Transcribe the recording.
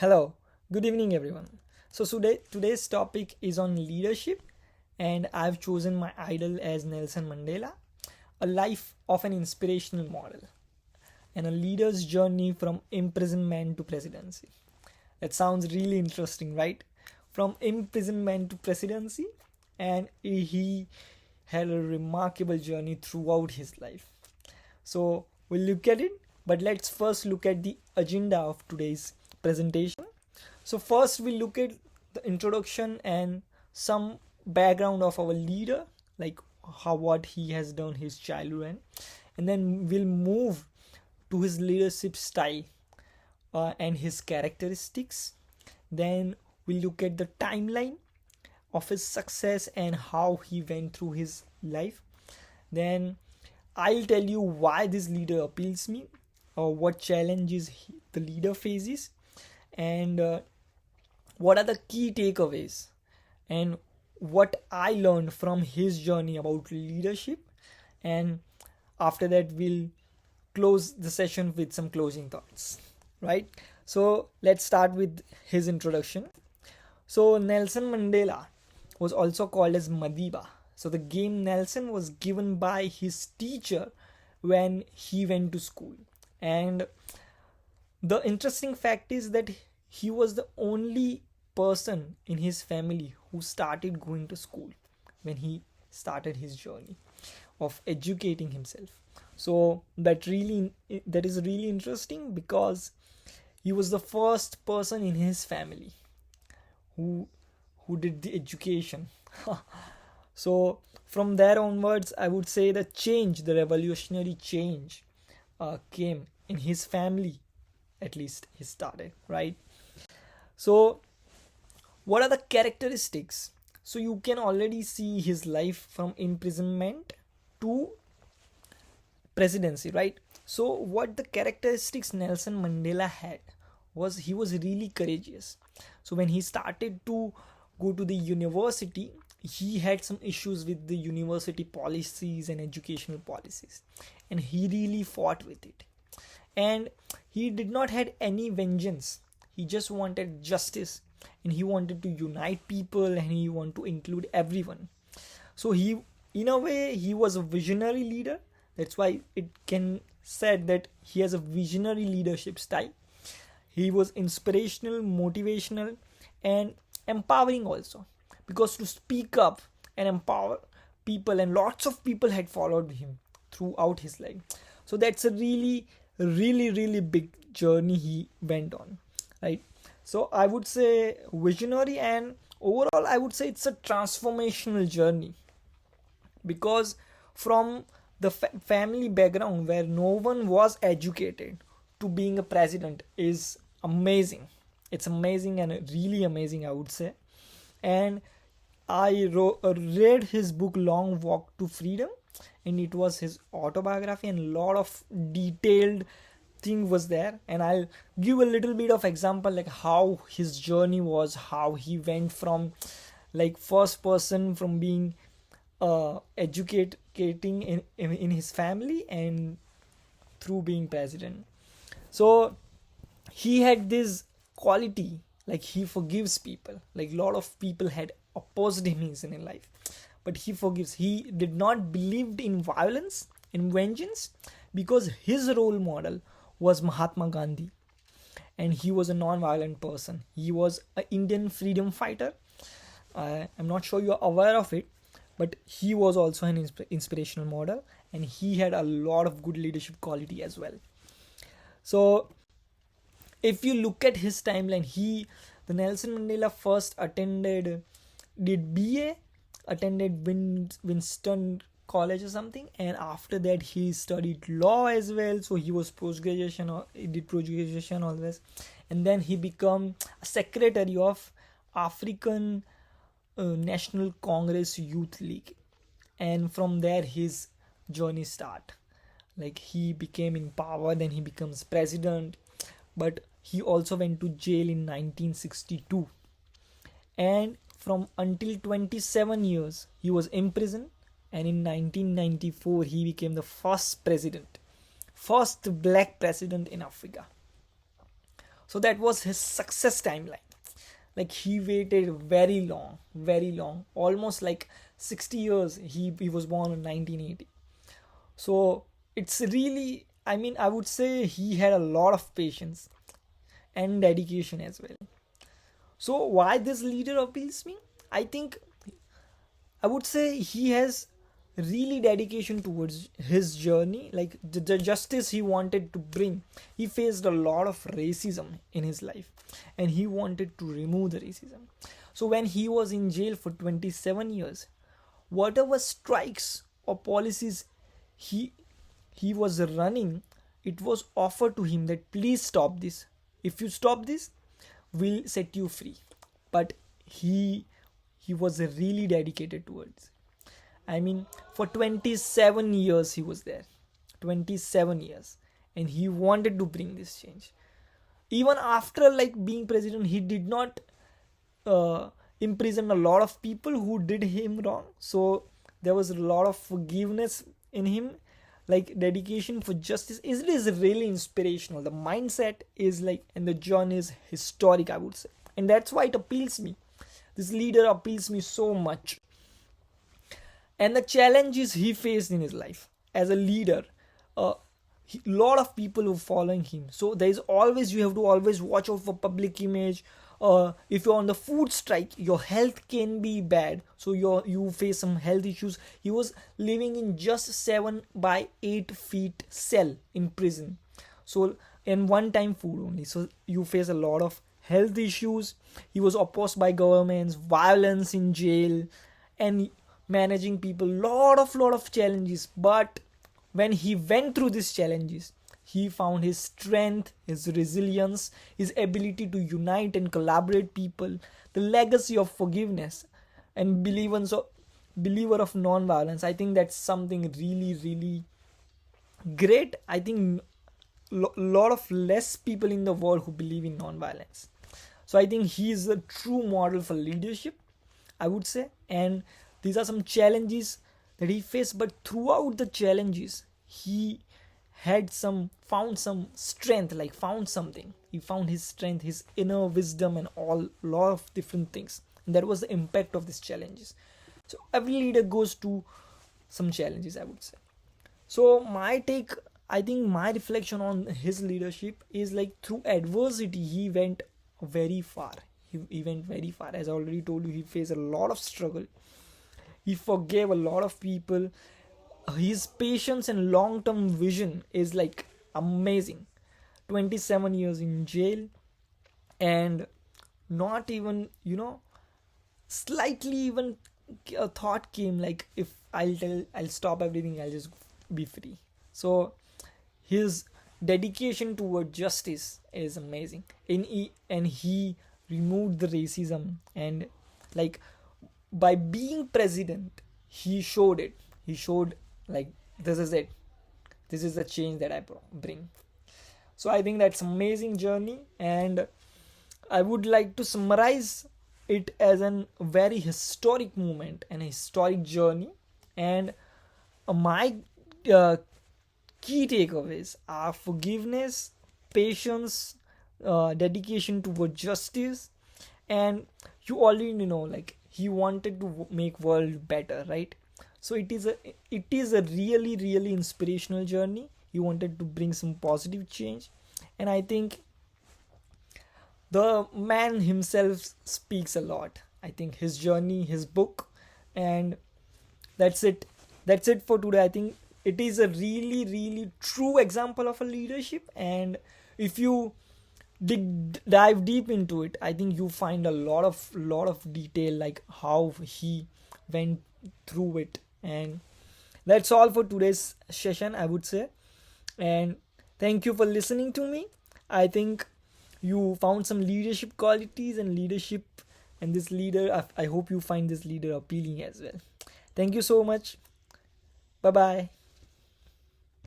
Hello, good evening everyone. Today's topic is on leadership, and I've chosen my idol as Nelson Mandela, a life of an inspirational model and a leader's journey from imprisonment to presidency. That sounds really interesting, right? From imprisonment to presidency, and he had a remarkable journey throughout his life. So we'll look at it, but let's first look at the agenda of today's presentation. So first we look at the introduction and some background of our leader, like how what he has done his childhood, and then we'll move to his leadership style and his characteristics. Then we'll look at the timeline of his success and how he went through his life. Then I'll tell you why this leader appeals me, or what challenges the leader faces, and what are the key takeaways, and what I learned from his journey about leadership. And after that, we'll close the session with some closing thoughts, right? So let's start with his introduction. So Nelson Mandela was also called as Madiba. So the game Nelson was given by his teacher when he went to school. And the interesting fact is that he was the only person in his family who started going to school when he started his journey of educating himself. So that is really interesting, because he was the first person in his family who did the education. So from there onwards, I would say the revolutionary change came in his family. At least he started, right? So what are the characteristics? So you can already see his life from imprisonment to presidency, right? So what the characteristics Nelson Mandela had was he was really courageous. So when he started to go to the university, he had some issues with the university policies and educational policies, and he really fought with it. And he did not had any vengeance. He just wanted justice, and he wanted to unite people, and he wanted to include everyone. So he, in a way, he was a visionary leader. That's why it can said that he has a visionary leadership style. He was inspirational, motivational, and empowering also, because to speak up and empower people, and lots of people had followed him throughout his life. So that's a really big journey he went on, right? So I would say visionary, and overall I would say it's a transformational journey, because from the family background where no one was educated to being a president is amazing. It's amazing and really amazing, I would say. And read his book Long Walk to Freedom, and it was his autobiography, and a lot of detailed thing was there. And I'll give a little bit of example, like how his journey was, how he went from like first person from being educating in his family, and through being president. So he had this quality, like he forgives people. Like a lot of people had opposed him in his life, but he forgives. He did not believe in violence and vengeance, because his role model was Mahatma Gandhi, and he was a non-violent person. He was an Indian freedom fighter. I'm not sure you're aware of it, but he was also an inspirational model, and he had a lot of good leadership quality as well. So if you look at his timeline, the Nelson Mandela first did BA, attended Winston College or something, and after that he studied law as well. So he was he did post-graduation always, and then he became a secretary of African National Congress Youth League, and from there his journey start. Like he became in power, then he becomes president, but he also went to jail in 1962, and from until 27 years he was imprisoned, and in 1994 he became the first black president in Africa. So that was his success timeline. Like he waited very long, almost like 60 years. He was born in 1980. So it's really, I mean, I would say he had a lot of patience and dedication as well. So why this leader appeals me? I think I would say he has really dedication towards his journey, like the justice he wanted to bring. He faced a lot of racism in his life and he wanted to remove the racism. So when he was in jail for 27 years, whatever strikes or policies he he was running, it was offered to him that please stop this. If you stop this, we'll set you free. But he was really dedicated towards. I mean, for 27 years he was there. 27 years. And he wanted to bring this change. Even after like being president, he did not imprison a lot of people who did him wrong. So there was a lot of forgiveness in him. Like dedication for justice is really inspirational. The mindset is like, and the journey is historic, I would say. And that's why it appeals me. This leader appeals me so much. And the challenges he faced in his life as a leader, a lot of people who following him. So there is always, you have to always watch out for public image. If you're on the food strike, your health can be bad, so you face some health issues. He was living in just 7 by 8 feet cell in prison, so and one time food only, so you face a lot of health issues. He was opposed by governments, violence in jail, and managing people, lot of challenges. But when he went through these challenges, he found his strength, his resilience, his ability to unite and collaborate people, the legacy of forgiveness, and believer of non-violence. I think that's something really great. I think lot of less people in the world who believe in non-violence. So I think he is a true model for leadership, I would say. And these are some challenges that he faced, but throughout the challenges, he had found some strength, like found something. He found his strength, his inner wisdom, and all lot of different things. And that was the impact of these challenges. So every leader goes to some challenges, I would say. So my take, I think my reflection on his leadership is like through adversity, he went very far. He went very far. As I already told you, he faced a lot of struggle. He forgave a lot of people. His patience and long-term vision is like amazing. 27 years in jail, and not even, slightly even a thought came like, if I'll stop everything, I'll just be free. So his dedication toward justice is amazing. And he removed the racism, and like by being president, he showed it. He showed like, this is it. This is the change that I bring. So I think that's amazing journey, and I would like to summarize it as a very historic moment and a historic journey. And my key takeaways are forgiveness, patience, dedication toward justice, and you already know, like, he wanted to make world better, right? So it is a really inspirational journey. He wanted to bring some positive change, and I think the man himself speaks a lot. I think his journey, his book, and that's it. That's it for today. I think it is a really true example of a leadership, and if you dive deep into it, I think you find a lot of detail, like how he went through it. And that's all for today's session, I would say. And thank you for listening to me. I think you found some leadership qualities and leadership, and this leader, I hope you find this leader appealing as well. Thank you so much. Bye bye.